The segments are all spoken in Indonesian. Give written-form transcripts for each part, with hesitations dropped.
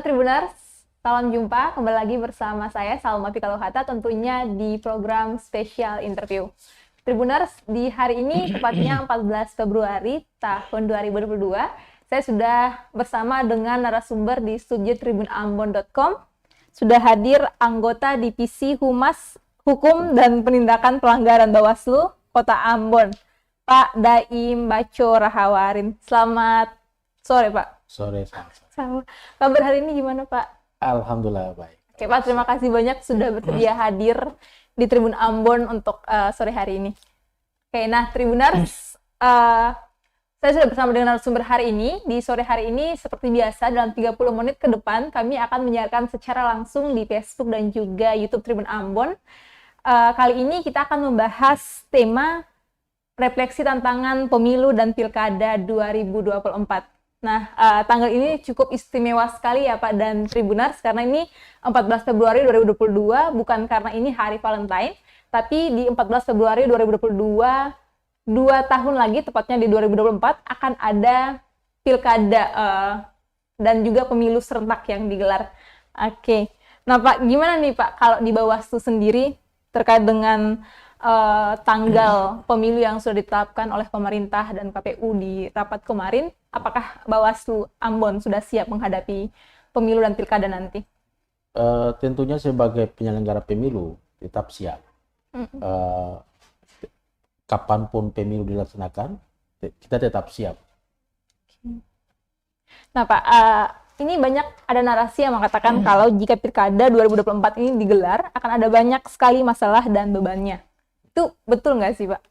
Halo Tribuners, salam jumpa kembali lagi bersama saya Salma Pikalohata tentunya di program spesial interview. Tribuners, di hari ini tepatnya 14 Februari tahun 2022, saya sudah bersama dengan narasumber di studio tribunambon.com. Sudah hadir anggota Divisi Humas Hukum dan Penindakan Pelanggaran Bawaslu Kota Ambon, Pak Daim Baco Rahawarin. Selamat sore, Pak. Sore. Sama. Kabar hari ini gimana, Pak? Alhamdulillah baik. Oke, Pak, terima kasih banyak sudah bersedia hadir di Tribun Ambon untuk sore hari ini. Oke, nah Tribuners, saya sudah bersama dengan narasumber hari ini. Di sore hari ini, seperti biasa, dalam 30 menit ke depan, kami akan menyiarkan secara langsung di Facebook dan juga YouTube Tribun Ambon. Kali ini kita akan membahas tema refleksi tantangan pemilu dan pilkada 2024. Nah, tanggal ini cukup istimewa sekali ya Pak dan Tribuners, karena ini 14 Februari 2022, bukan karena ini hari Valentine, tapi di 14 Februari 2022, 2 tahun lagi, tepatnya di 2024, akan ada pilkada dan juga pemilu serentak yang digelar. Oke, nah Pak, gimana nih Pak, kalau di Bawaslu sendiri terkait dengan tanggal pemilu yang sudah ditetapkan oleh pemerintah dan KPU di rapat kemarin, apakah Bawaslu Ambon sudah siap menghadapi pemilu dan pilkada nanti? Tentunya sebagai penyelenggara pemilu tetap siap. Kapanpun pemilu dilaksanakan, kita tetap siap. Nah Pak, ini banyak ada narasi yang mengatakan kalau jika pilkada 2024 ini digelar, akan ada banyak sekali masalah dan bebannya. Itu betul nggak sih Pak?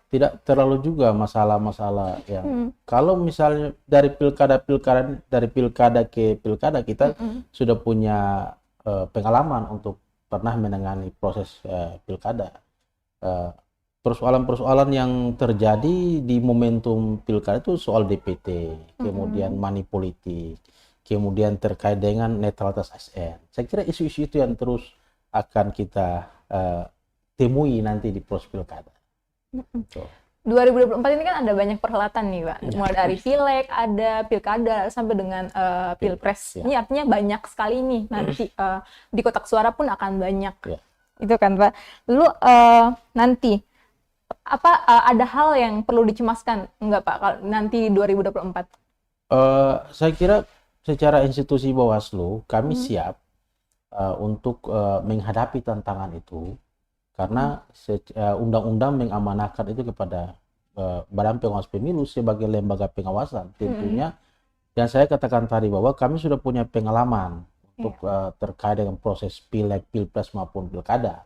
Tidak terlalu juga masalah-masalah yang kalau misalnya dari pilkada ke pilkada kita sudah punya pengalaman untuk pernah menangani proses pilkada. Persoalan-persoalan yang terjadi di momentum pilkada itu soal DPT, kemudian money politik, kemudian terkait dengan netralitas ASN. Saya kira isu-isu itu yang terus akan kita temui nanti di proses pilkada. 2024 ini kan ada banyak perhelatan nih Pak, mulai dari pileg, ada pilkada, sampai dengan pilpres. Ini artinya banyak sekali nih nanti di kotak suara pun akan banyak. Itu kan Pak. Lalu nanti ada hal yang perlu dicemaskan enggak Pak kalau nanti 2024? Saya kira secara institusi Bawaslu kami siap untuk menghadapi tantangan itu. Karena undang-undang mengamanahkan itu kepada Badan Pengawas Pemilu sebagai lembaga pengawasan tentunya. Dan saya katakan tadi bahwa kami sudah punya pengalaman untuk terkait dengan proses pileg, pilpres maupun pilkada.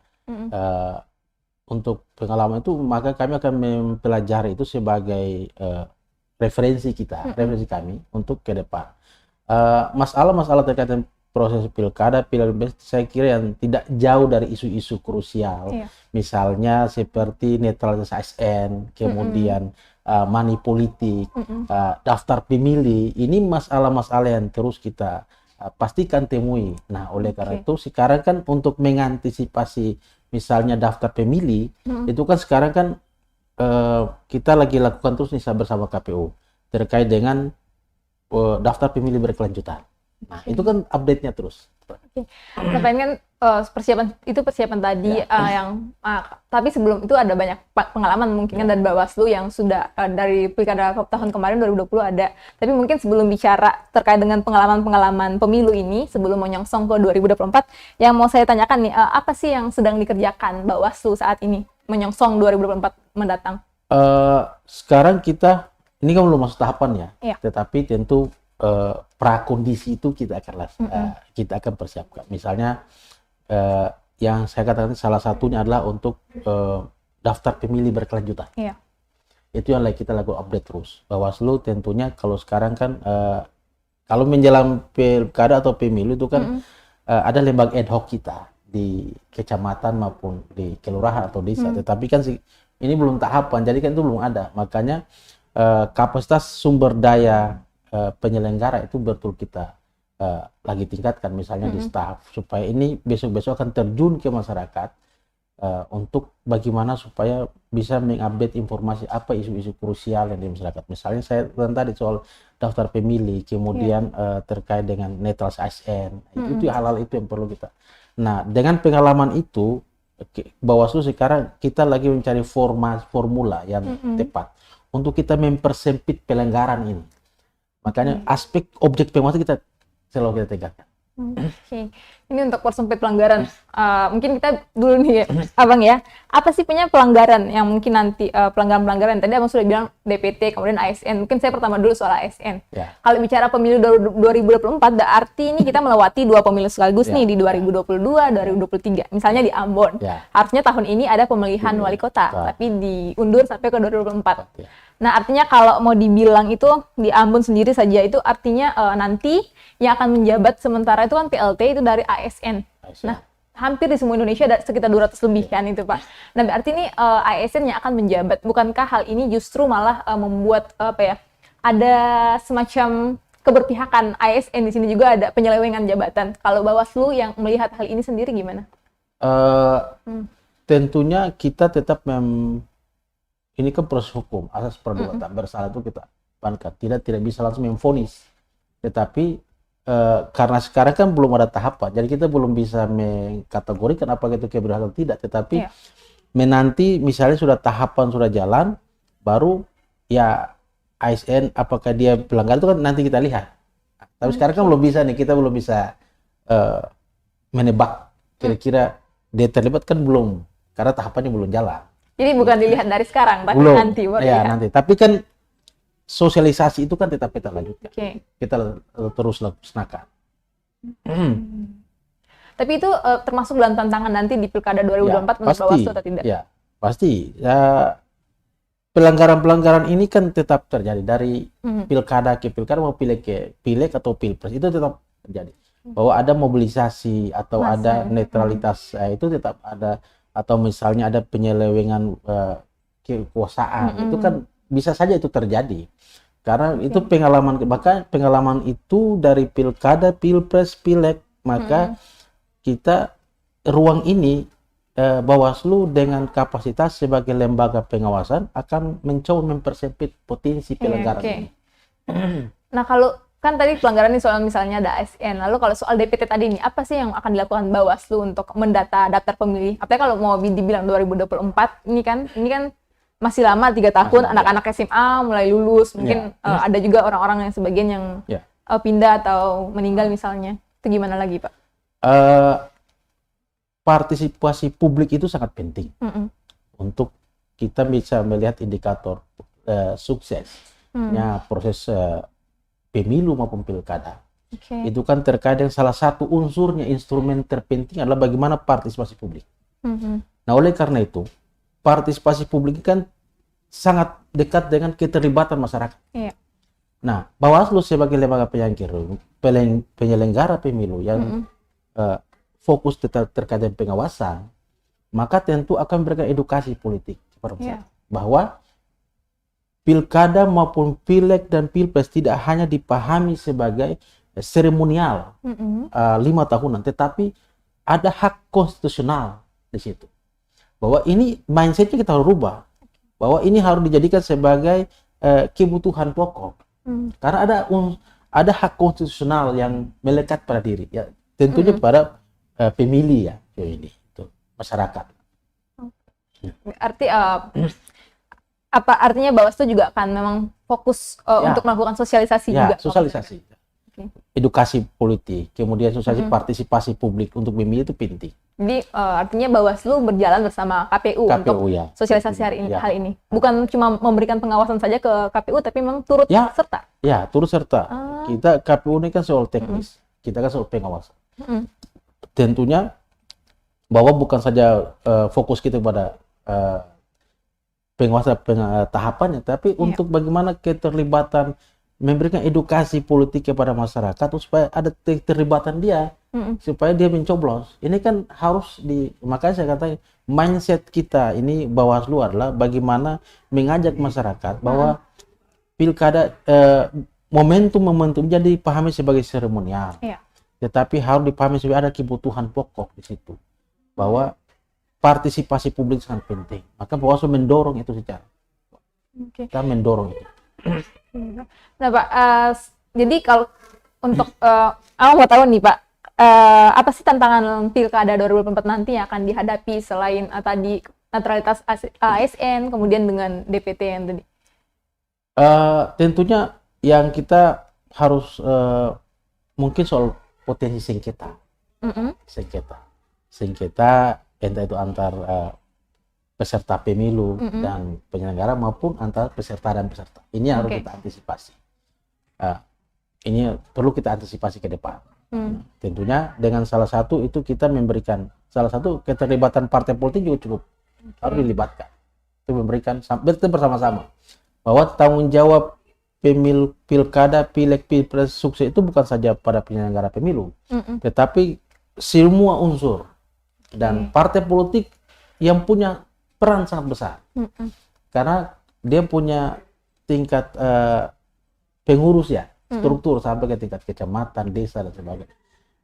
Untuk pengalaman itu maka kami akan mempelajari itu sebagai referensi kami untuk ke depan. Masalah-masalah terkait dengan proses pilkada, pilpres saya kira yang tidak jauh dari isu-isu krusial, misalnya seperti netralitas ASN, kemudian money politik, daftar pemilih, ini masalah-masalah yang terus kita pastikan temui. Nah, oleh karena itu sekarang kan untuk mengantisipasi misalnya daftar pemilih, itu kan sekarang kan kita lagi lakukan terus nih bersama KPU terkait dengan daftar pemilih berkelanjutan. Nah, itu kan update-nya terus. Sampai kan persiapan tadi tapi sebelum itu ada banyak pengalaman mungkin kan dari Bawaslu yang sudah dari pilkada tahun kemarin 2020 ada. Tapi mungkin sebelum bicara terkait dengan pengalaman pemilu ini, sebelum menyongsong ke 2024, yang mau saya tanyakan nih, apa sih yang sedang dikerjakan Bawaslu saat ini menyongsong 2024 mendatang? Sekarang kita ini kan belum masuk tahapan ya, tetapi tentu prakondisi itu kita akan persiapkan. Misalnya yang saya katakan salah satunya adalah untuk daftar pemilih berkelanjutan. Itu yang kita lakukan update terus. Bawaslu tentunya kalau sekarang kan kalau menjelang pilkada atau pemilu itu kan ada lembaga ad hoc kita di kecamatan maupun di kelurahan atau desa. Tetapi kan ini belum tahapan, jadi kan itu belum ada. Makanya kapasitas sumber daya penyelenggara itu betul kita lagi tingkatkan, misalnya di staff, supaya ini besok-besok akan terjun ke masyarakat untuk bagaimana supaya bisa mengupdate informasi apa isu-isu krusial yang di masyarakat. Misalnya saya tadi soal daftar pemilih, kemudian terkait dengan netralitas ASN, itu hal-hal itu yang perlu kita. Nah, dengan pengalaman itu, Bawaslu sekarang kita lagi mencari formula yang tepat untuk kita mempersempit pelanggaran ini. Makanya aspek objek pengawasan kita selalu kita tegakkan. Oke. Ini untuk persempit pelanggaran. Mungkin kita dulu nih, Abang ya. Apa sih punya pelanggaran yang mungkin nanti pelanggaran-pelanggaran? Tadi Abang sudah bilang DPT, kemudian ASN. Mungkin saya pertama dulu soal ASN. Ya. Kalau bicara pemilu 2024, berarti ini kita melewati 2 pemilu sekaligus nih di 2022, 2023. Misalnya di Ambon. Harusnya tahun ini ada pemilihan wali kota, tapi diundur sampai ke 2024. Nah, artinya kalau mau dibilang itu di Ambon sendiri saja itu artinya nanti yang akan menjabat sementara itu kan PLT itu dari ASN. Nah, hampir di semua Indonesia ada sekitar 200 lebih kan itu, Pak. Nah, berarti ini ASN yang akan menjabat. Bukankah hal ini justru malah membuat ada semacam keberpihakan ASN di sini juga ada penyelewengan jabatan. Kalau Bawaslu yang melihat hal ini sendiri gimana? Tentunya kita tetap ini kan proses hukum, asas praduga tak bersalah itu kita pankat, tidak bisa langsung memvonis. Tetapi karena sekarang kan belum ada tahapan, jadi kita belum bisa mengkategorikan apa itu keberhasilan atau tidak. Tetapi menanti misalnya sudah tahapan sudah jalan, baru ya ASN apakah dia pelanggar itu kan nanti kita lihat. Tapi sekarang kan belum bisa nih, kita belum bisa menebak kira-kira dia terlibat kan belum, karena tahapannya belum jalan. Jadi bukan dilihat dari sekarang, tapi belum. nanti. Ya, nanti. Tapi kan sosialisasi itu kan tetap kita lanjutkan. Kita terus laksanakan. Tapi itu termasuk dalam tantangan nanti di Pilkada 2024 menurut Bawaslu atau tidak? Ya, pasti. Pelanggaran-pelanggaran ini kan tetap terjadi dari pilkada ke pilkada mau pileg ke pileg atau pilpres itu tetap terjadi. Bahwa ada mobilisasi atau ada netralitas itu tetap ada. Atau misalnya ada penyelewengan kekuasaan, itu kan bisa saja itu terjadi karena itu pengalaman, bahkan pengalaman itu dari pilkada, pilpres, pileg, maka kita ruang ini Bawaslu dengan kapasitas sebagai lembaga pengawasan akan mencoba mempersempit potensi pelanggaran ini. Nah, kalau kan tadi pelanggaran ini soal misalnya ada ASN, lalu kalau soal DPT tadi ini, apa sih yang akan dilakukan Bawaslu untuk mendata daftar pemilih? Apalagi kalau mau dibilang 2024, ini kan masih lama 3 tahun, anak-anak SMA mulai lulus, mungkin ada juga orang-orang yang sebagian yang pindah atau meninggal misalnya. Itu gimana lagi, Pak? Partisipasi publik itu sangat penting untuk kita bisa melihat indikator suksesnya proses pemilu maupun pilkada. Itu kan terkait dengan salah satu unsurnya, instrumen terpenting adalah bagaimana partisipasi publik. Nah, oleh karena itu, partisipasi publik kan sangat dekat dengan keterlibatan masyarakat. Nah, Bawaslu sebagai lembaga penyelenggara pemilu yang fokus terkait dengan pengawasan, maka tentu akan memberikan edukasi politik kepada masyarakat bahwa pilkada maupun pileg dan pilpres tidak hanya dipahami sebagai seremonial 5 tahunan, tetapi ada hak konstitusional di situ. Bahwa ini mindsetnya kita harus rubah, bahwa ini harus dijadikan sebagai kebutuhan pokok, karena ada hak konstitusional yang melekat pada diri, ya tentunya pada pemilih ini itu masyarakat. Arti apa artinya Bawaslu juga akan memang fokus untuk melakukan sosialisasi juga? Sosialisasi. Edukasi politik, kemudian sosialisasi partisipasi publik untuk pemilih itu penting. Jadi artinya Bawaslu berjalan bersama KPU untuk sosialisasi hal ini. Bukan cuma memberikan pengawasan saja ke KPU, tapi memang turut serta. Ya, turut serta. Kita KPU ini kan soal teknis, kita kan soal pengawasan. Tentunya bahwa bukan saja fokus kita pada penguasa tahapannya, tapi untuk bagaimana keterlibatan, memberikan edukasi politik kepada masyarakat supaya ada keterlibatan dia, supaya dia mencoblos. Ini kan harus makanya saya katakan mindset kita ini Bawaslu adalah bagaimana mengajak masyarakat bahwa pilkada momentum jadi dipahami sebagai seremonial, tetapi harus dipahami sebagai ada kebutuhan pokok di situ, bahwa partisipasi publik sangat penting. Maka Bawaslu mendorong itu secara. Oke. Kita mendorong itu. Nah Pak, jadi kalau untuk aku mau tahu nih Pak, apa sih tantangan Pilkada 2024 nanti yang akan dihadapi selain tadi netralitas ASN, kemudian dengan DPT yang tadi? Tentunya yang kita harus mungkin soal potensi sengketa. Sengketa entah itu antar peserta pemilu dan penyelenggara maupun antara peserta dan peserta. Ini harus kita antisipasi. Ini perlu kita antisipasi ke depan. Tentunya dengan salah satu itu kita memberikan salah satu keterlibatan partai politik juga cukup harus dilibatkan. Itu memberikan bersama-sama bahwa tanggung jawab pilkada, pileg, pilpres sukses itu bukan saja pada penyelenggara pemilu, tetapi semua unsur dan partai politik yang punya peran sangat besar, karena dia punya tingkat pengurus ya, struktur sampai ke tingkat kecamatan, desa dan sebagainya.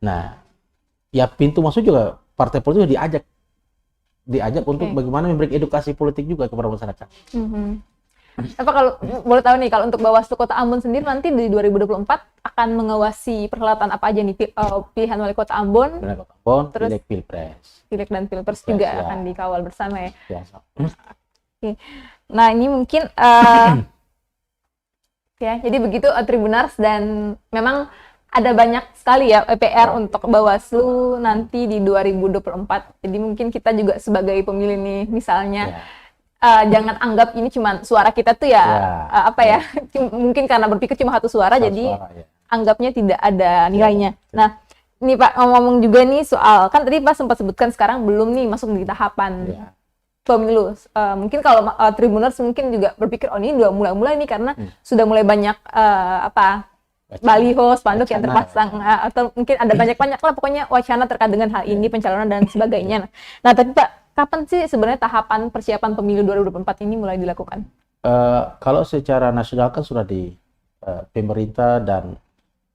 Nah, ya pintu masuk juga partai politik diajak untuk bagaimana memberi edukasi politik juga kepada masyarakat. Apa kalau boleh tahu nih, kalau untuk Bawaslu Kota Ambon sendiri nanti di 2024 akan mengawasi perhelatan apa aja nih, pilihan wali kota Ambon, terus pileg pilpres. Pileg dan pilpres juga akan dikawal bersama ya. Oke. Nah ini mungkin ya jadi begitu Tribunars, dan memang ada banyak sekali ya PR untuk Bawaslu nanti di 2024. Jadi mungkin kita juga sebagai pemilih nih misalnya jangan anggap ini cuma suara kita tuh mungkin karena berpikir cuma satu suara jadi anggapnya tidak ada nilainya. Nah ini Pak ngomong juga nih soal, kan tadi Pak sempat sebutkan sekarang belum nih masuk di tahapan pemilu. Mungkin kalau Tribuners mungkin juga berpikir ini udah mulai-mulai nih karena sudah mulai banyak baliho, spanduk yang terpasang, atau mungkin ada banyak-banyak lah pokoknya wacana terkait dengan hal ini, pencalonan dan sebagainya. Nah tapi Pak, kapan sih sebenarnya tahapan persiapan pemilu 2024 ini mulai dilakukan? Kalau secara nasional kan sudah di pemerintah dan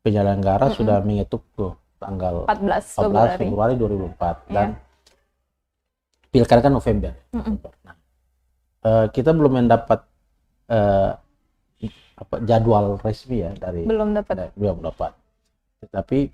penyelenggara sudah mengetuk tuh tanggal 14 Februari 2004 dan pilkada kan November. Nah, kita belum mendapat jadwal resmi ya dari belum dapat. Tetapi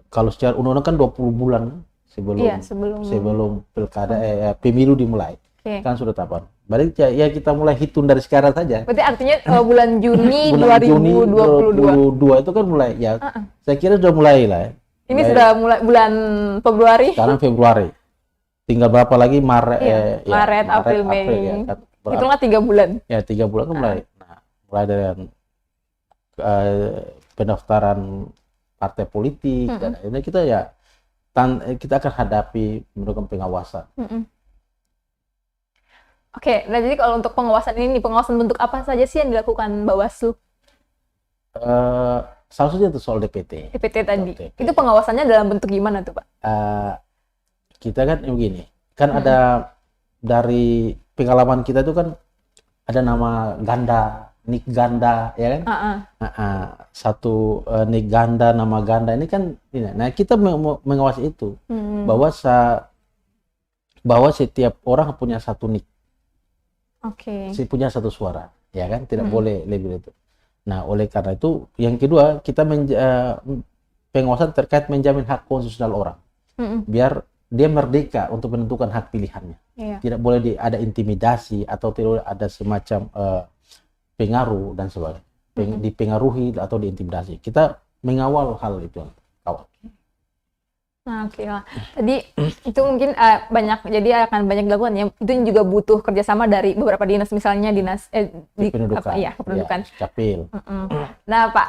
kalau secara undang-undang kan 20 bulan sebelum pilkada pemilu dimulai. Kan sudah tahapan. Berarti ya kita mulai hitung dari sekarang saja. Berarti artinya bulan Juni 2022 itu kan mulai ya. Saya kira sudah mulai lah. Ini sudah mulai bulan Februari. Sekarang Februari. Tinggal berapa lagi Maret, April, Mei. Hitunglah 3 bulan. Ya 3 bulan kan mulai. Nah, mulai dari pendaftaran partai politik dan akhirnya kita akan hadapi melakukan pengawasan. Oke, nah jadi kalau untuk pengawasan ini, pengawasan bentuk apa saja sih yang dilakukan Bawaslu? Salah satunya itu soal DPT. DPT tadi. Itu pengawasannya dalam bentuk gimana tuh Pak? Kita kan begini, kan ada dari pengalaman kita itu kan ada nama ganda, nik ganda, ya kan? Satu nik ganda, nama ganda ini kan, nah kita mengawasi itu bahwa setiap orang punya satu nik. Punya satu suara, ya kan, tidak boleh lebih itu. Nah oleh karena itu yang kedua kita pengawasan terkait menjamin hak konstitusional orang, biar dia merdeka untuk menentukan hak pilihannya. Tidak boleh ada intimidasi atau tidak ada semacam pengaruh dan sebagainya, dipengaruhi atau diintimidasi. Kita mengawal hal itu, kawal. Nah, tadi itu mungkin jadi akan banyak dilakukan ya. Itu juga butuh kerjasama dari beberapa dinas, misalnya dinas kependudukan. Capil. Nah Pak,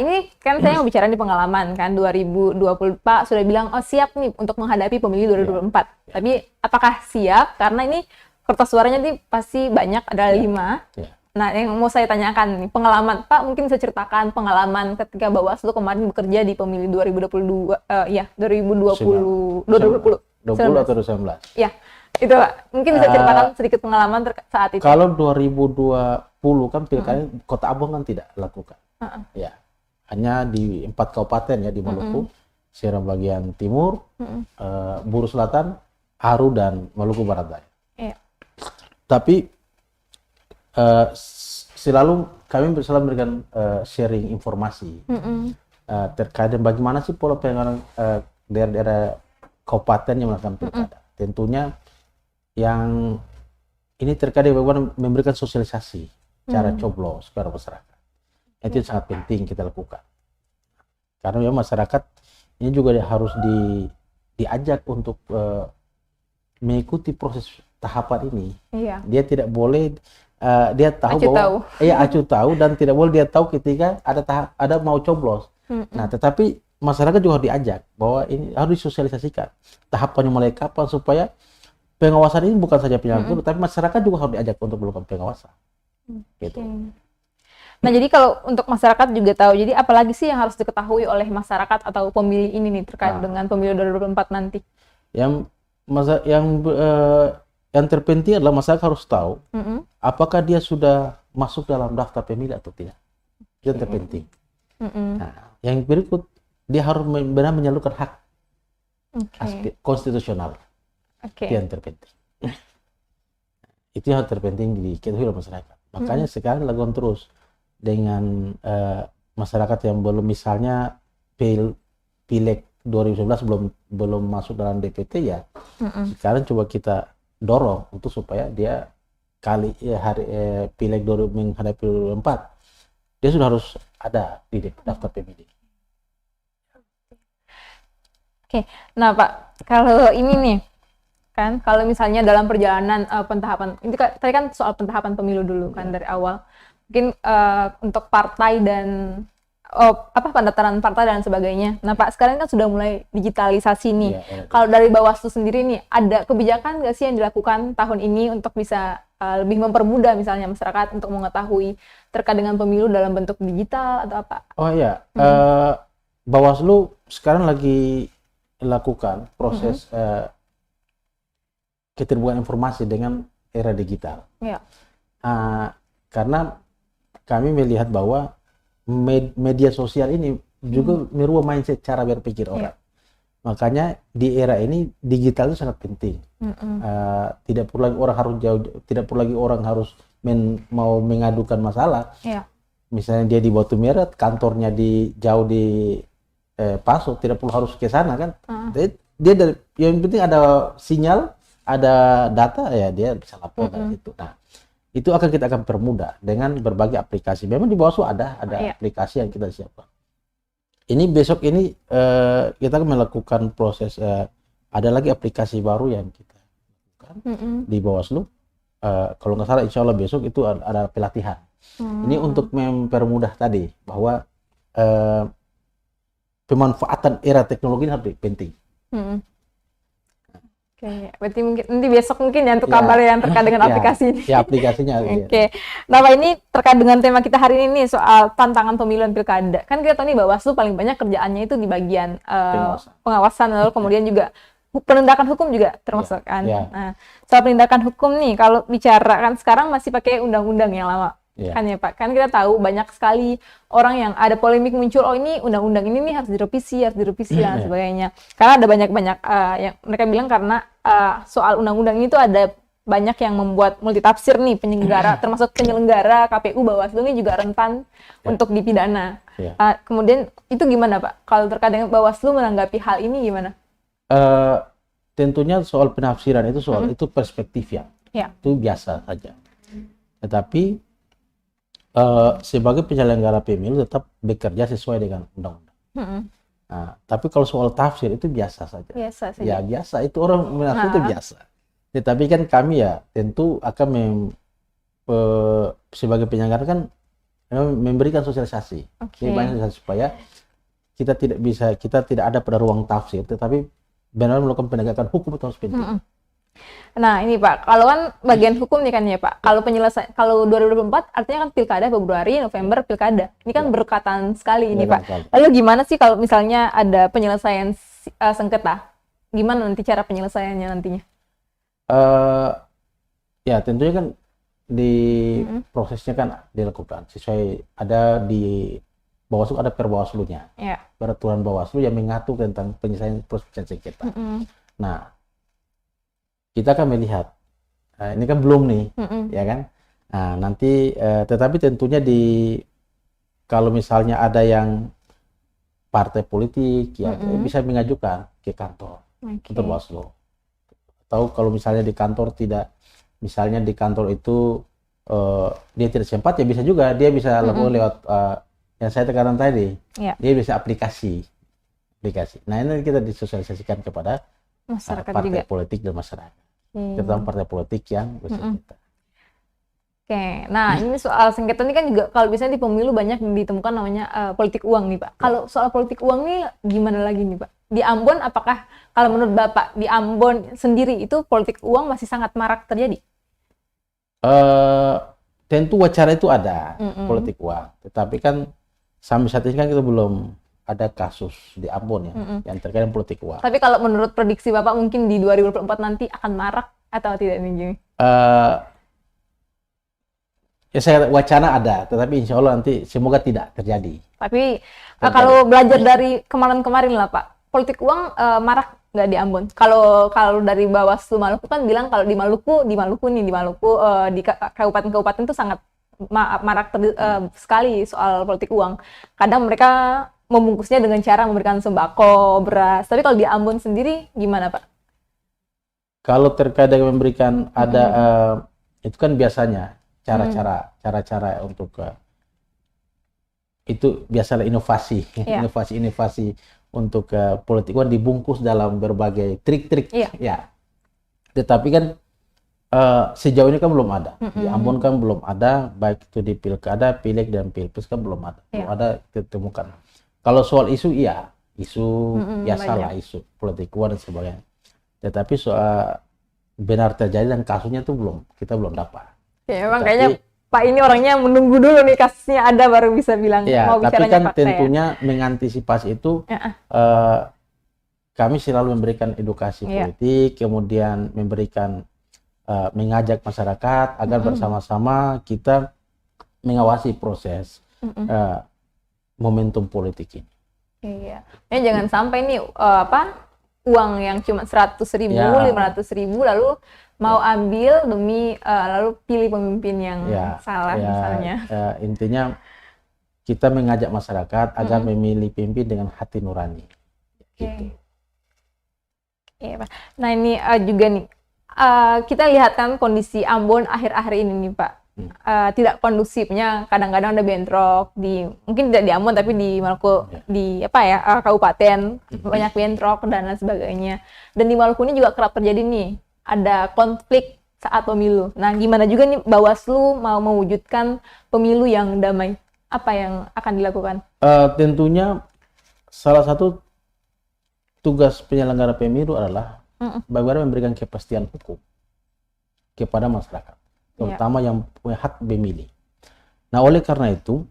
ini kan saya mau bicara di pengalaman kan 2020 Pak sudah bilang siap nih untuk menghadapi pemilu 2024. Tapi apakah siap? Karena ini kertas suaranya nih pasti banyak, ada 5. Nah, yang mau saya tanyakan nih, pengalaman Pak, mungkin bisa ceritakan pengalaman ketika Bawaslu kemarin bekerja di pemilu 2020 atau 2019. Ya, itu Pak. Mungkin bisa ceritakan sedikit pengalaman saat itu. Kalau 2020 kan pilkada Kota Ambon kan tidak lakukan. Ya, hanya di 4 kabupaten ya, di Maluku, Seram bagian timur, Buru Selatan, Aru dan Maluku Barat Daya. Iya. Tapi selalu kami selalu memberikan sharing informasi terkait dengan bagaimana sih pola penyelenggaraan daerah-daerah kabupaten yang melakukan pilkada. Tentunya yang ini terkait dengan bagaimana memberikan sosialisasi cara coblos kepada masyarakat. Itu sangat penting kita lakukan. Karena memang masyarakat ini juga harus diajak untuk mengikuti proses tahapan ini. Iya. Dia tidak boleh dia tahu Acuh bahwa tahu. acuh tahu dan tidak boleh dia tahu ketika ada mau coblos. Nah, tetapi masyarakat juga harus diajak bahwa ini harus disosialisasikan tahapannya mulai kapan supaya pengawasan ini bukan saja penyelenggara tapi masyarakat juga harus diajak untuk melakukan pengawasan. Gitu. Nah, jadi kalau untuk masyarakat juga tahu, jadi apalagi sih yang harus diketahui oleh masyarakat atau pemilih ini nih terkait dengan pemilu 2024 nanti? Yang terpenting adalah masyarakat harus tahu apakah dia sudah masuk dalam daftar pemilih atau tidak. Itu yang terpenting. Nah, yang berikut dia harus benar menyalurkan hak aspek konstitusional. Itu yang terpenting. Itu yang terpenting diketahui oleh masyarakat. Makanya sekarang lakukan terus dengan masyarakat yang belum, misalnya pileg 2019 belum masuk dalam DPT ya. Sekarang coba kita dorong untuk supaya dia pileg menghadapi 2024 dia sudah harus ada di daftar pemilih. Oke. Nah, Pak, kalau ini nih kan kalau misalnya dalam perjalanan pentahapan ini tadi kan soal pentahapan pemilu dulu kan dari awal. Mungkin untuk partai dan pendaftaran partai dan sebagainya. Nah, Pak, sekarang kan sudah mulai digitalisasi nih. Kalau dari Bawaslu sendiri nih, ada kebijakan nggak sih yang dilakukan tahun ini untuk bisa lebih mempermudah misalnya masyarakat untuk mengetahui terkait dengan pemilu dalam bentuk digital atau apa? Oh iya, Bawaslu sekarang lagi lakukan proses keterbukaan informasi dengan era digital. Iya. Karena kami melihat bahwa media sosial ini juga merubah mindset cara berpikir orang. Makanya di era ini digital itu sangat penting. Tidak perlu lagi orang harus tidak perlu lagi orang harus mau mengadukan masalah. Misalnya dia di Batu Merah, kantornya jauh di Paso, tidak perlu harus ke sana kan. Dia yang penting ada sinyal, ada data, ya dia bisa lapor dari itu. Nah, itu kita akan permudah dengan berbagai aplikasi. Memang di Bawaslu ada aplikasi yang kita siapkan. Ini besok ini kita akan melakukan proses, ada lagi aplikasi baru yang kita lakukan di Bawaslu. Kalau nggak salah insya Allah besok itu ada pelatihan. Ini untuk mempermudah tadi bahwa pemanfaatan era teknologi ini harus penting. Oke, berarti mungkin nanti besok mungkin ya untuk kabar yang terkait dengan aplikasi ini. Ya, aplikasinya. Oke. Nah, Pak, ini terkait dengan tema kita hari ini nih, soal tantangan pemilihan pilkada. Kan kita tahu nih Bawaslu paling banyak kerjaannya itu di bagian pengawasan, lalu kemudian juga penindakan hukum juga termasuk kan. Nah, soal penindakan hukum nih, kalau bicara kan sekarang masih pakai undang-undang yang lama. Kan ya Pak, kan kita tahu banyak sekali orang yang ada polemik muncul, oh ini undang-undang ini nih harus direvisi dan sebagainya. Karena ada banyak yang mereka bilang karena soal undang-undang itu ada banyak yang membuat multitafsir nih penyelenggara, termasuk penyelenggara KPU Bawaslu ini juga rentan untuk dipidana. Kemudian itu gimana Pak? Kalau terkait dengan Bawaslu menanggapi hal ini gimana? Tentunya soal penafsiran itu itu perspektif ya. Itu biasa saja. Tetapi sebagai penyelenggara pemilu tetap bekerja sesuai dengan undang-undang. Nah, tapi kalau soal tafsir itu biasa saja. Ya biasa, itu orang menafsir itu biasa. Tetapi kan kami ya tentu akan sebagai penyelenggara kan memberikan sosialisasi, supaya kita tidak ada pada ruang tafsir, tetapi benar melakukan penegakan hukum itu harus penting. Nah ini Pak, kalau kan bagian hukum nih kan ya Pak, kalau 2024 artinya kan pilkada Februari, November pilkada. Ini kan berdekatan sekali ini Pak. Lalu gimana sih kalau misalnya ada penyelesaian sengketa? Gimana nanti cara penyelesaiannya nantinya? Ya tentunya kan di prosesnya kan dilakukan sesuai, ada di Bawaslu ada perbawaslunya. Peraturan Bawaslu yang mengatur tentang penyelesaian proses sengketa. Nah, kita akan melihat. Ini kan belum nih, Mm-mm. ya kan? Nah, nanti tetapi tentunya kalau misalnya ada yang partai politik ya bisa mengajukan ke kantor Oke. untuk Bawaslu. Atau kalau misalnya di kantor misalnya di kantor itu dia tidak sempat ya bisa juga dia bisa lakukan lewat yang saya tekankan tadi. Ya. Dia bisa aplikasi. Nah, ini kita disosialisasikan kepada Masyarakat partai juga. politik dan masyarakat. Hmm. Terutama partai politik yang bersengketa. Oke, nah ini soal sengketa ini kan juga kalau biasanya di pemilu banyak ditemukan namanya politik uang nih Pak. Kalau soal politik uang nih gimana lagi nih Pak? Di Ambon apakah kalau menurut Bapak di Ambon sendiri itu politik uang masih sangat marak terjadi? Tentu wacana itu ada politik uang, tetapi kan sampai saat ini kan kita belum ada kasus di Ambon ya yang terkait dengan politik uang. Tapi kalau menurut prediksi Bapak mungkin di 2024 nanti akan marak atau tidak nih Jimmy? Ya saya wacana ada, tetapi insya Allah nanti semoga tidak terjadi. Tapi kalau belajar dari kemarin-kemarin lah Pak, politik uang marak nggak di Ambon? Kalau dari Bawaslu Maluku kan bilang kalau di Maluku di kabupaten-kabupaten itu sangat marak sekali soal politik uang. Kadang mereka membungkusnya dengan cara memberikan sembako, beras. Tapi kalau di Ambon sendiri gimana Pak? Kalau terkait dengan memberikan itu kan biasanya cara-cara untuk itu biasalah inovasi untuk politik uang dibungkus dalam berbagai trik-trik ya. Tetapi kan sejauh ini kan belum ada di Ambon kan belum ada, baik itu di pilkada, pileg dan pilpres kan belum ada ditemukan. Kalau soal isu biasalah isu politik uang dan sebagainya. Tetapi soal benar terjadi dan kasusnya itu kita belum dapat. Ya, emang kayaknya Pak ini orangnya menunggu dulu nih kasusnya ada baru bisa bilang mau tapi bicaranya kan fakta tentunya mengantisipasi itu kami selalu memberikan edukasi politik, kemudian memberikan mengajak masyarakat agar bersama-sama kita mengawasi proses momentum politik ini. Iya, ya jangan sampai nih uang yang cuma 100.000, 500.000 lalu mau ambil demi lalu pilih pemimpin yang salah misalnya. Intinya kita mengajak masyarakat agar memilih pemimpin dengan hati nurani. Gitu. Iya Pak. Nah ini juga nih kita lihat kan kondisi Ambon akhir-akhir ini nih Pak. Tidak kondusifnya, kadang-kadang ada bentrok mungkin tidak di Ambon tapi di Maluku di kabupaten banyak bentrok dan lain sebagainya. Dan di Maluku ini juga kerap terjadi nih ada konflik saat pemilu. Nah, gimana juga nih Bawaslu mau mewujudkan pemilu yang damai? Apa yang akan dilakukan? Tentunya salah satu tugas penyelenggara pemilu adalah bagaimana memberikan kepastian hukum kepada masyarakat, terutama yang punya hak memilih. Nah, oleh karena itu,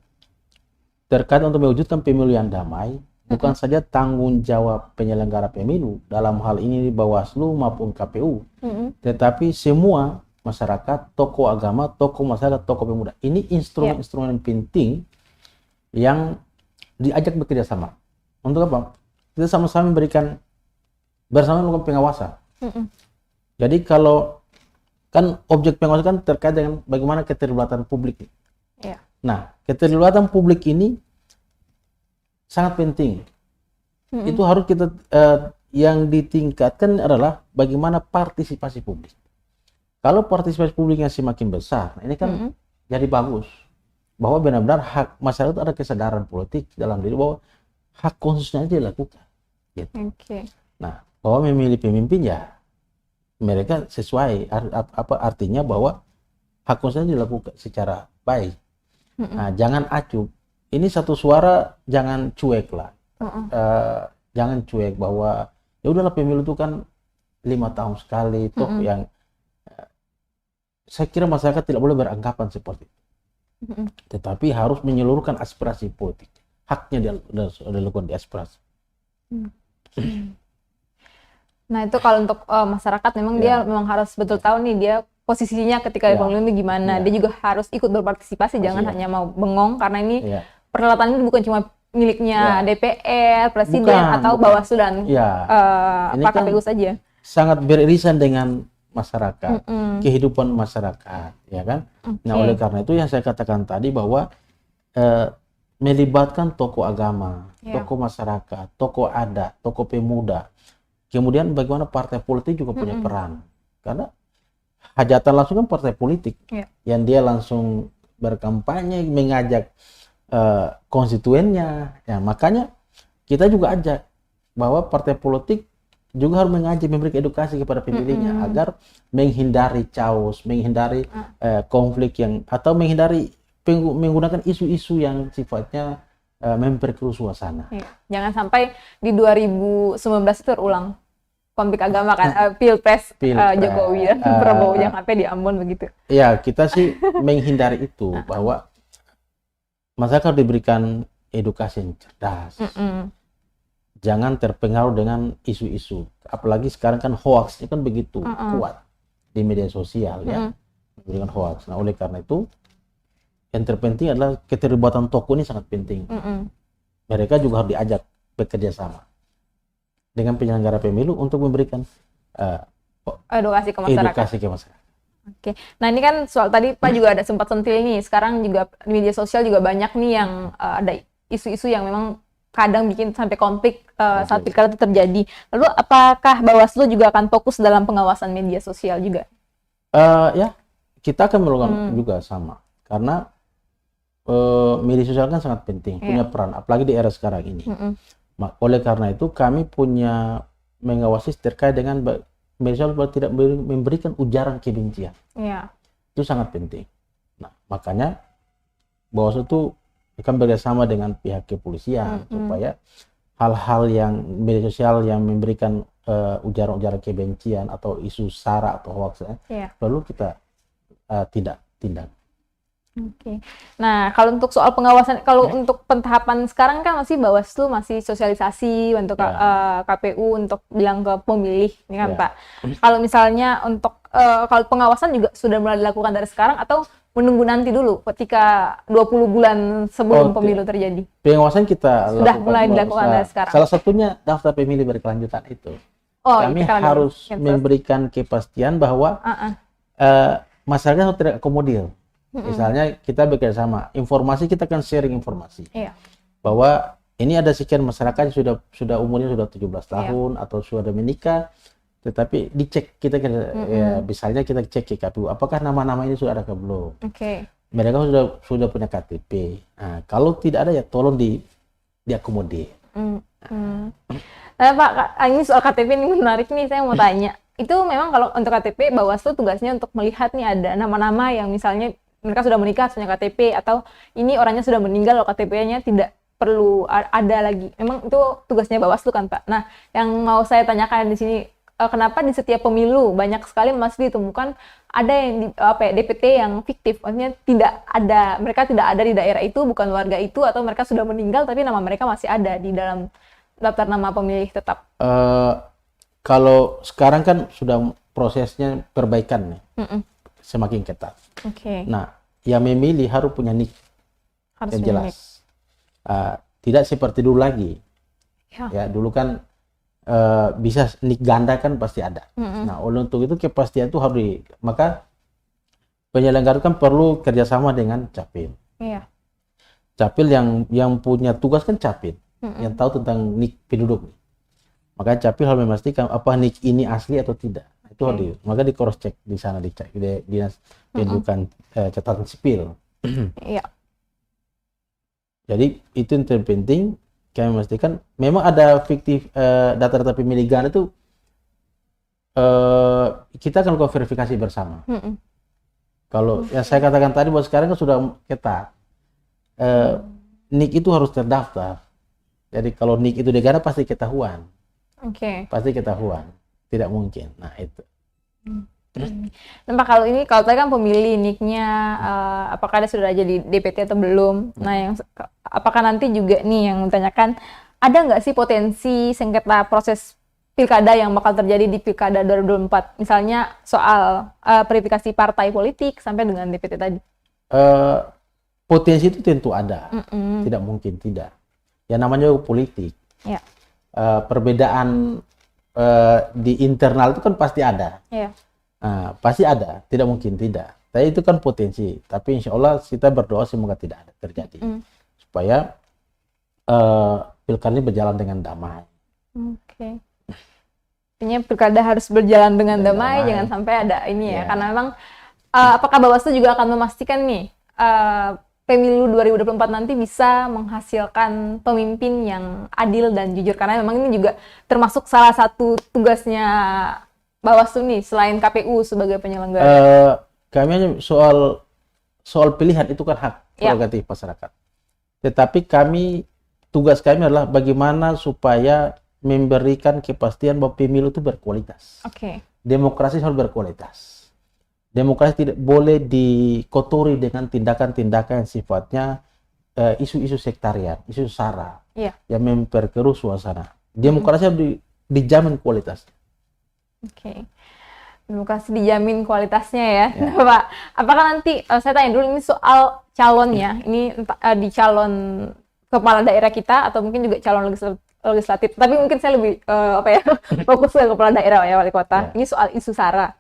terkait untuk mewujudkan pemilu yang damai, bukan saja tanggung jawab penyelenggara pemilu dalam hal ini Bawaslu maupun KPU, tetapi semua masyarakat, tokoh agama, tokoh masyarakat, tokoh pemuda. Ini instrumen-instrumen penting yang diajak bekerja sama. Untuk apa? Kita sama-sama melakukan pengawasan. Jadi kalau kan objek pengawasan kan terkait dengan bagaimana keterlibatan publik. Nah, keterlibatan publik ini sangat penting. Itu harus kita yang ditingkatkan adalah bagaimana partisipasi publik. Kalau partisipasi publiknya semakin besar, ini kan jadi bagus. Bahwa benar-benar hak masyarakat ada kesadaran politik dalam diri bahwa hak konstitusional dilakukan. Gitu. Nah, bahwa memilih pemimpin ya mereka sesuai artinya bahwa hak konstitusional dilakukan secara baik. Nah, jangan acuh. Ini satu suara, jangan cuek lah. Jangan cuek bahwa ya udahlah pemilu itu kan 5 tahun sekali toh yang saya kira masyarakat tidak boleh beranggapan seperti itu. Tetapi harus menyeluruhkan aspirasi politik. Haknya dilakukan di aspirasi. Nah, itu kalau untuk masyarakat memang dia memang harus betul tahu nih dia posisinya ketika di pemilu itu gimana. Dia juga harus ikut berpartisipasi, jangan hanya mau bengong karena ini perhelatan ini bukan cuma miliknya DPR, Presiden atau Bawaslu dan Pak KPU saja. Sangat beririsan dengan masyarakat, kehidupan masyarakat, ya kan? Nah, oleh karena itu yang saya katakan tadi bahwa melibatkan tokoh agama, tokoh masyarakat, tokoh adat, tokoh pemuda. Kemudian bagaimana partai politik juga punya peran. Karena hajatan langsung kan partai politik yang dia langsung berkampanye, mengajak konstituennya. Ya, makanya kita juga ajak bahwa partai politik juga harus mengajak, memberi edukasi kepada pemilihnya agar menghindari chaos, menghindari konflik yang atau menghindari menggunakan isu-isu yang sifatnya memperkeruh suasana. Jangan sampai di 2019 itu terulang konflik agama kan, pilpres Jokowi dan Prabowo yang sampai di Ambon begitu. Ya, kita sih menghindari itu bahwa masyarakat diberikan edukasi yang cerdas. Jangan terpengaruh dengan isu-isu. Apalagi sekarang kan hoaxnya kan begitu kuat di media sosial ya, dengan hoax. Nah, oleh karena itu yang terpenting adalah keterlibatan tokoh ini sangat penting. Mereka juga harus diajak bekerja sama dengan penyelenggara pemilu untuk memberikan edukasi ke masyarakat. Oke, nah ini kan soal tadi Pak juga ada sempat sentil nih. Sekarang juga di media sosial juga banyak nih yang ada isu-isu yang memang kadang bikin sampai konflik saat pilkada itu terjadi. Lalu apakah Bawaslu juga akan fokus dalam pengawasan media sosial juga? Ya, kita akan melakukan juga sama. Karena media sosial kan sangat penting, punya peran, apalagi di era sekarang ini. Oleh karena itu kami punya mengawasi terkait dengan media sosial tidak memberikan ujaran kebencian. Itu sangat penting. Nah, makanya Bawaslu itu akan bekerjasama dengan pihak kepolisian supaya hal-hal yang media sosial yang memberikan ujaran-ujaran kebencian atau isu sara atau hoax lalu kita tindak. Oke. Nah, kalau untuk soal pengawasan, kalau untuk pentahapan sekarang kan masih Bawaslu masih sosialisasi untuk KPU untuk bilang ke pemilih, ini kan Pak. Kalau misalnya untuk kalau pengawasan juga sudah mulai dilakukan dari sekarang atau menunggu nanti dulu ketika 20 bulan sebelum pemilu terjadi? Pengawasan kita sudah mulai dilakukan dari sekarang. Salah satunya daftar pemilih berkelanjutan itu. Kami harus memberikan kepastian bahwa masyarakat harus terakomodir. Misalnya kita bekerja sama, informasi kita akan sharing informasi bahwa ini ada sekian masyarakat yang sudah umurnya sudah 17 tahun atau sudah menikah, tetapi dicek kita misalnya kita cek ke KPU apakah nama-nama ini sudah ada atau belum. Mereka sudah punya KTP. Nah, kalau tidak ada ya tolong diakomodir. Pak, ini soal KTP ini menarik nih, saya mau tanya. Itu memang kalau untuk KTP Bawaslu tugasnya untuk melihat nih ada nama-nama yang misalnya mereka sudah menikah, punya KTP, atau ini orangnya sudah meninggal, loh KTP-nya tidak perlu ada lagi. Memang itu tugasnya Bawaslu kan Pak. Nah, yang mau saya tanyakan di sini, kenapa di setiap pemilu banyak sekali masih ditemukan ada yang DPT yang fiktif, maksudnya mereka tidak ada di daerah itu, bukan warga itu, atau mereka sudah meninggal tapi nama mereka masih ada di dalam daftar nama pemilih tetap. Kalau sekarang kan sudah prosesnya perbaikan nih. Semakin ketat. Nah, yang memilih harus punya NIK yang jelas. Tidak seperti dulu lagi. Ya, dulu kan bisa NIK ganda kan pasti ada. Nah, untuk itu kepastian itu harus maka penyelenggara kan perlu kerjasama dengan Capil. Capil yang punya tugas kan Capil, yang tahu tentang NIK penduduk. Maka Capil harus memastikan apa NIK ini asli atau tidak. Itu maka di cross check di sana, dicek di dinas pendudukan catatan sipil. Jadi itu yang terpenting kami memastikan memang ada fiktif data-data pemilih ganda itu kita akan lakukan verifikasi bersama. Kalau yang saya katakan tadi bahwa sekarang kan sudah ketat, NIK itu harus terdaftar. Jadi kalau NIK itu di ganda pasti ketahuan. Pasti ketahuan. Tidak mungkin. Nah, itu. Pak, kalau tadi kan pemilih NIK-nya apakah sudah jadi DPT atau belum? Nah, apakah nanti juga nih yang menanyakan ada nggak sih potensi sengketa proses pilkada yang bakal terjadi di pilkada 2024? Misalnya soal verifikasi partai politik sampai dengan DPT tadi. Potensi itu tentu ada. Tidak mungkin tidak. Ya namanya politik. Perbedaan di internal itu kan pasti ada. Pasti ada, tidak mungkin tidak. Tapi itu kan potensi. Tapi insya Allah kita berdoa semoga tidak ada terjadi, supaya pilkada ini berjalan dengan damai. Oke. Artinya pilkada harus berjalan dengan damai, jangan sampai ada ini ya. Karena memang apakah Bawaslu juga akan memastikan nih pemilu 2024 nanti bisa menghasilkan pemimpin yang adil dan jujur, karena memang ini juga termasuk salah satu tugasnya Bawaslu nih selain KPU sebagai penyelenggara. Kami hanya soal pilihan itu kan hak prerogatif masyarakat. Tetapi tugas kami adalah bagaimana supaya memberikan kepastian bahwa pemilu itu berkualitas. Demokrasi harus berkualitas. Demokrasi tidak boleh dikotori dengan tindakan-tindakan yang sifatnya isu-isu sektarian, isu sara yang memperkeruh suasana. Demokrasi harus dijamin kualitas. Demokrasi dijamin kualitasnya ya. Pak, apakah nanti saya tanya dulu ini soal calonnya, ini di calon kepala daerah kita atau mungkin juga calon legislatif. Tapi mungkin saya lebih fokus ke kepala daerah ya, wali kota. Ini soal isu sara.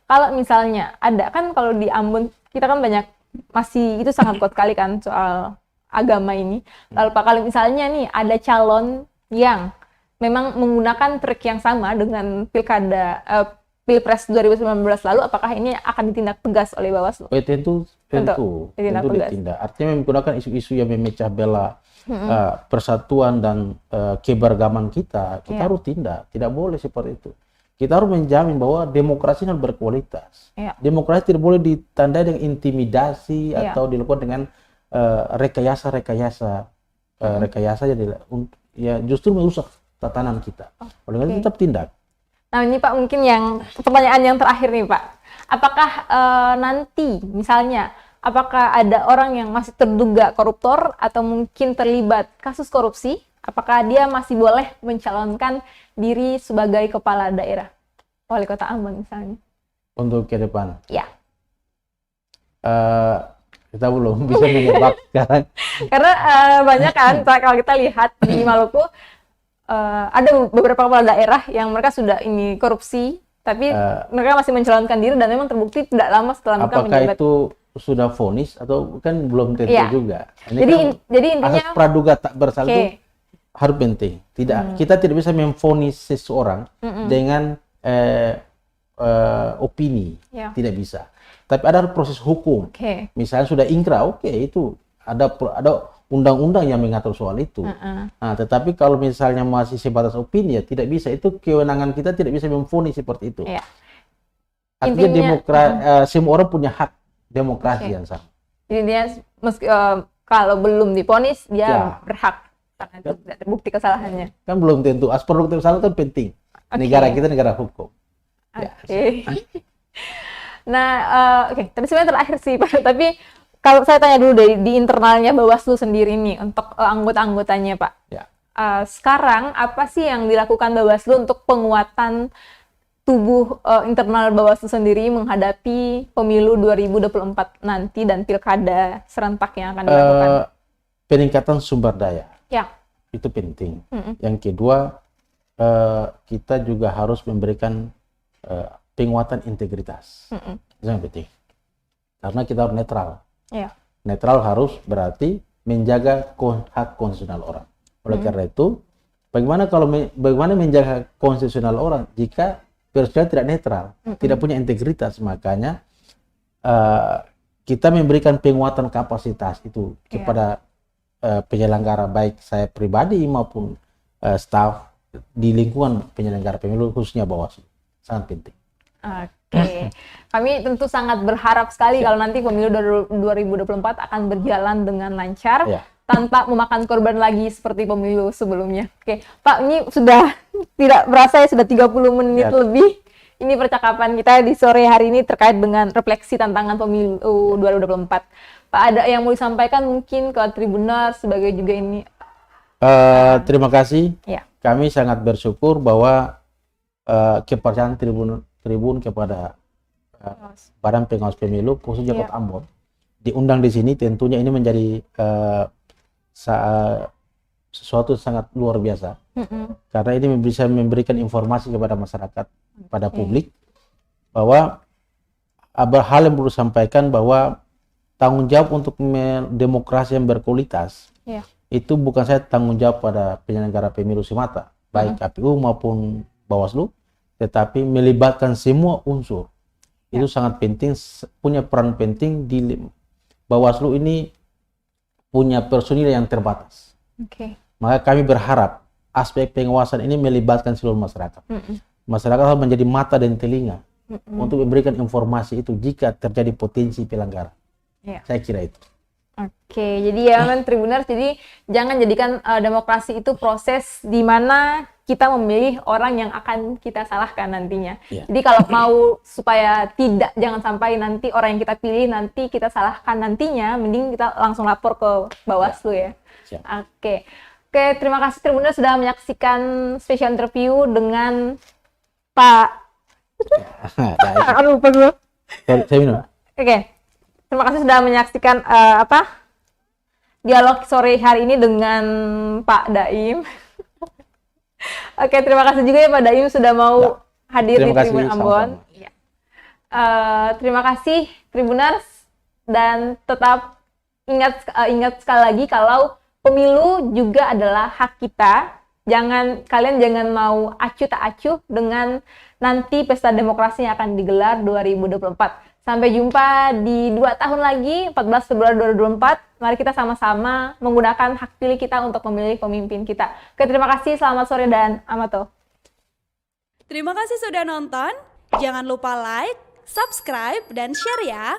Kalau misalnya ada kan, kalau di Ambon kita kan banyak masih itu sangat kuat kali kan soal agama ini. Lalu Pak, kalau misalnya nih ada calon yang memang menggunakan trik yang sama dengan Pilpres 2019 lalu, apakah ini akan ditindak tegas oleh Bawaslu? Tentu ditindak. Artinya menggunakan isu-isu yang memecah belah persatuan dan keberagaman kita harus tindak. Tidak boleh seperti itu. Kita harus menjamin bahwa demokrasi harus berkualitas. Demokrasi tidak boleh ditandai dengan intimidasi atau dilakukan dengan rekayasa ya justru merusak tatanan kita. Oleh karena itu tetap tindak. Nah ini Pak, mungkin yang pertanyaan yang terakhir nih Pak, apakah nanti misalnya apakah ada orang yang masih terduga koruptor atau mungkin terlibat kasus korupsi, apakah dia masih boleh mencalonkan diri sebagai kepala daerah, wali kota Ambon misalnya? Untuk ke depan? Ya. Kita belum bisa menebak sekarang. Karena banyak kan, kalau kita lihat di Maluku, ada beberapa kepala daerah yang mereka sudah ini korupsi, tapi mereka masih mencalonkan diri dan memang terbukti tidak lama setelah mereka menjabat. Apakah itu sudah vonis atau kan belum tentu juga? Ini jadi intinya asas praduga tak bersalah itu harus penting. Kita tidak bisa memvonis seseorang dengan opini, tidak bisa. Tapi ada proses hukum. Misalnya sudah ingkrah, itu ada undang-undang yang mengatur soal itu. Nah, tetapi kalau misalnya masih sebatas opini, ya tidak bisa. Itu kewenangan kita tidak bisa memvonis seperti itu. Artinya semua orang punya hak demokrasi yang sama. Jadi dia kalau belum divonis dia berhak karena itu tidak terbukti kesalahannya. Kan belum tentu. Aspek kesalahan itu penting. Negara kita negara hukum. Nah, tapi sebenarnya terakhir sih Pak. Tapi kalau saya tanya dulu di internalnya Bawaslu sendiri nih untuk anggota-anggotanya Pak. Sekarang apa sih yang dilakukan Bawaslu untuk penguatan tubuh internal Bawaslu sendiri menghadapi pemilu 2024 nanti dan pilkada serentak yang akan dilakukan? Peningkatan sumber daya. Itu penting. Yang kedua, kita juga harus memberikan penguatan integritas. Itu yang penting. Karena kita harus netral. Netral harus berarti menjaga hak konstitusional orang. Oleh karena itu, bagaimana menjaga hak konstitusional orang jika presiden tidak netral, tidak punya integritas? Makanya kita memberikan penguatan kapasitas itu kepada penyelenggara, baik saya pribadi maupun staf di lingkungan penyelenggara pemilu, khususnya Bawaslu. Sangat penting. Kami tentu sangat berharap sekali kalau nanti pemilu 2024 akan berjalan dengan lancar tanpa memakan korban lagi seperti pemilu sebelumnya. Pak, ini sudah tidak berasa ya sudah 30 menit lebih. Ini percakapan kita di sore hari ini terkait dengan refleksi tantangan pemilu 2024. Pak, ada yang mau disampaikan mungkin ke Tribuners sebagai juga ini? Terima kasih. Kami sangat bersyukur bahwa kepercayaan Tribun kepada Badan Pengawas Pemilu khususnya Kota Ambon diundang di sini, tentunya ini menjadi sesuatu sangat luar biasa. Karena ini bisa memberikan informasi kepada masyarakat, pada publik, bahwa hal yang perlu disampaikan bahwa tanggung jawab untuk demokrasi yang berkualitas Iya. itu bukan saya tanggung jawab pada penyelenggara pemilu semata, baik KPU maupun Bawaslu, tetapi melibatkan semua unsur. Itu sangat penting, punya peran penting. Di Bawaslu ini punya personil yang terbatas. Maka kami berharap aspek pengawasan ini melibatkan seluruh masyarakat. Masyarakat harus menjadi mata dan telinga untuk memberikan informasi itu jika terjadi potensi pelanggaran. Saya kira itu. Oke, jadi ya kan Tribuners, jadi jangan jadikan demokrasi itu proses di mana kita memilih orang yang akan kita salahkan nantinya. Jadi kalau mau supaya jangan sampai nanti orang yang kita pilih nanti kita salahkan nantinya, mending kita langsung lapor ke Bawaslu ya. Oke, terima kasih Tribuners sudah menyaksikan special interview dengan Pak. Aduh, lupa gue. Saya minum. Oke. Terima kasih sudah menyaksikan dialog sore hari ini dengan Pak Daim. Oke, terima kasih juga ya Pak Daim sudah mau hadir di Tribun Ambon. Terima kasih Tribuners, dan tetap ingat sekali lagi kalau pemilu juga adalah hak kita. Kalian jangan mau acuh tak acuh dengan nanti pesta demokrasi yang akan digelar 2024. Sampai jumpa di 2 tahun lagi, 14 Februari 2024. Mari kita sama-sama menggunakan hak pilih kita untuk memilih pemimpin kita. Oke, terima kasih. Selamat sore dan amato. Terima kasih sudah nonton. Jangan lupa like, subscribe, dan share ya.